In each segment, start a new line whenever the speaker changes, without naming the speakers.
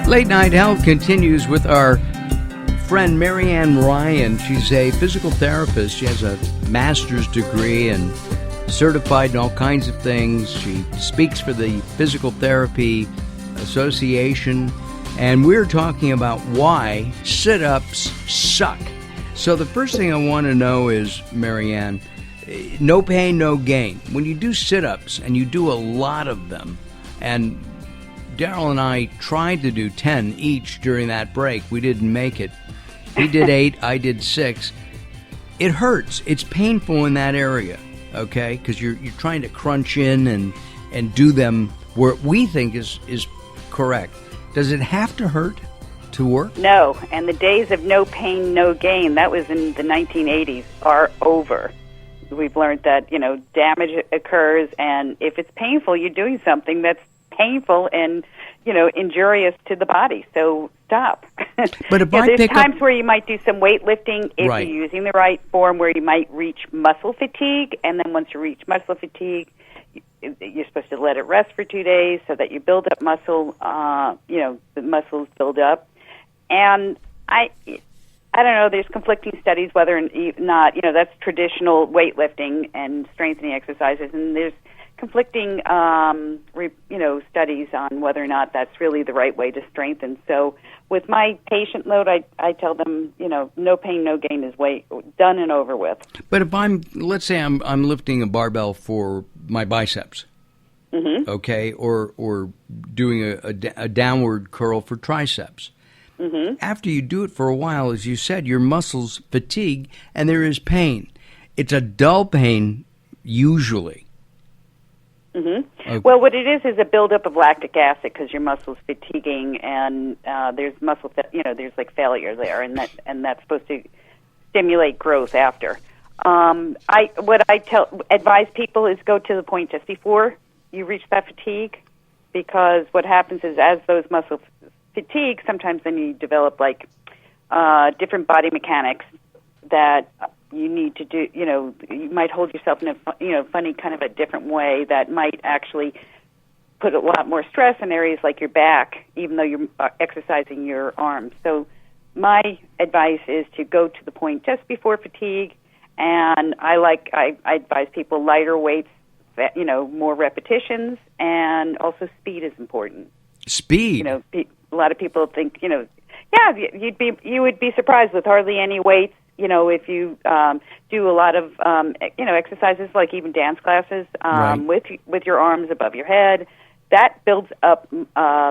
Late Night Health continues with our friend Marianne Ryan. She's a physical therapist. She has a master's degree and certified in all kinds of things. She speaks for the Physical Therapy Association, and we're talking about why sit-ups suck. So the first thing I want to know is, Marianne, no pain, no gain. When you do sit-ups, and you do a lot of them, and Daryl and I tried to do 10 each during that break. We didn't make it. He did 8, I did 6. It hurts. It's painful in that area, okay? Because you're trying to crunch in and do them where we think is correct. Does it have to hurt to work?
No, and the days of no pain, no gain, that was in the 1980s, are over. We've learned that, damage occurs, and if it's painful, you're doing something that's painful and, injurious to the body. So stop.
But if I
there's
pick
times
up...
where you might do some weightlifting if
Right.
you're using the right form, where you might reach muscle fatigue, and then once you reach muscle fatigue, you're supposed to let it rest for 2 days so that you build up muscle. The muscles build up, and I don't know. There's conflicting studies whether or not that's traditional weightlifting and strengthening exercises, and there's conflicting studies on whether or not that's really the right way to strengthen. So with my patient load, I tell them no pain, no gain is done and over with.
But if let's say I'm lifting a barbell for my biceps,
mm-hmm.
okay, or doing a downward curl for triceps.
Mm-hmm.
After you do it for a while, as you said, your muscles fatigue and there is pain. It's a dull pain usually.
Mm-hmm.
Okay.
Well, what it is a buildup of lactic acid because your muscles fatiguing, and there's there's like failure there, and that's supposed to stimulate growth after. What I advise people is go to the point just before you reach that fatigue, because what happens is as those muscles fatigue, sometimes then you develop different body mechanics that you need to do. You might hold yourself in a funny kind of a different way that might actually put a lot more stress in areas like your back, even though you're exercising your arms. So my advice is to go to the point just before fatigue, and I advise people lighter weights, more repetitions, and also speed is important.
Speed.
A lot of people think, you would be surprised with hardly any weights. If you do a lot of exercises, like even dance classes,
Right.
with your arms above your head, that builds up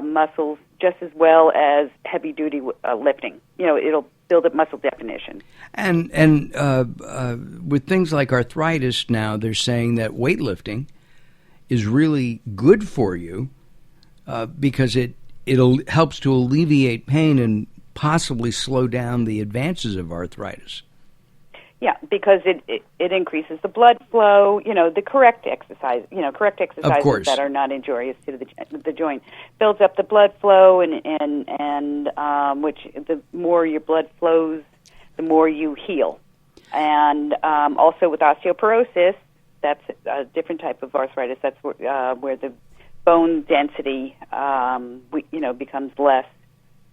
muscles just as well as heavy duty lifting. It'll build up muscle definition. And
with things like arthritis now, they're saying that weightlifting is really good for you because it helps to alleviate pain and possibly slow down the advances of arthritis.
Yeah, because it increases the blood flow. The correct exercises that are not injurious to the joint builds up the blood flow, and which the more your blood flows, the more you heal. And also with osteoporosis, that's a different type of arthritis. That's where the bone density becomes less,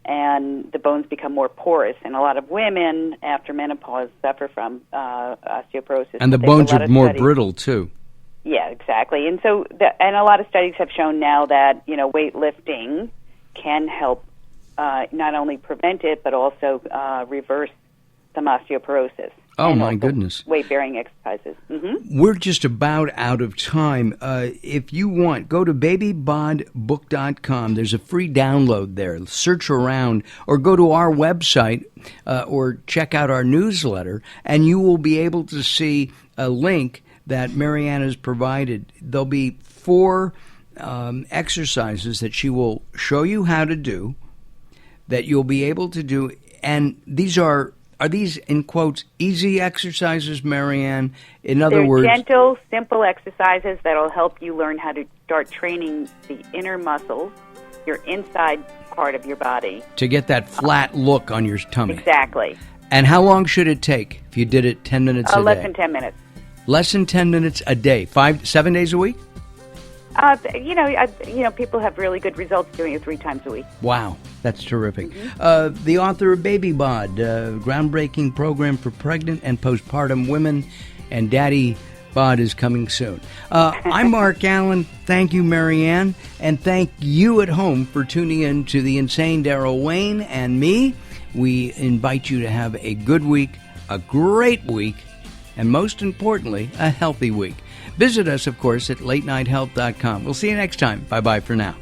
and the bones become more porous. And a lot of women after menopause suffer from osteoporosis.
And the bones are more brittle too.
Yeah, exactly. And so, and a lot of studies have shown now that weightlifting can help not only prevent it but also reverse some osteoporosis.
Oh, my goodness.
Weight-bearing exercises. Mm-hmm.
We're just about out of time. If you want, go to babybodbook.com. There's a free download there. Search around or go to our website or check out our newsletter, and you will be able to see a link that Marianne has provided. There'll be 4 exercises that she will show you how to do, that you'll be able to do, and these are these, in quotes, easy exercises, Marianne? In other words...
They're gentle, simple exercises that will help you learn how to start training the inner muscles, your inside part of your body.
To get that flat look on your tummy.
Exactly.
And how long should it take if you did it 10 minutes a day?
Less than 10 minutes.
Less than 10 minutes a day. 7 days a week?
People have really good results doing it 3 times a week.
Wow. That's terrific. The author of Baby Bod, groundbreaking program for pregnant and postpartum women, and Daddy Bod is coming soon. I'm Mark Alyn. Thank you, Marianne, and thank you at home for tuning in to the Insane Daryl Wayne and me. We invite you to have a good week, a great week, and most importantly, a healthy week. Visit us, of course, at latenighthealth.com. We'll see you next time. Bye-bye for now.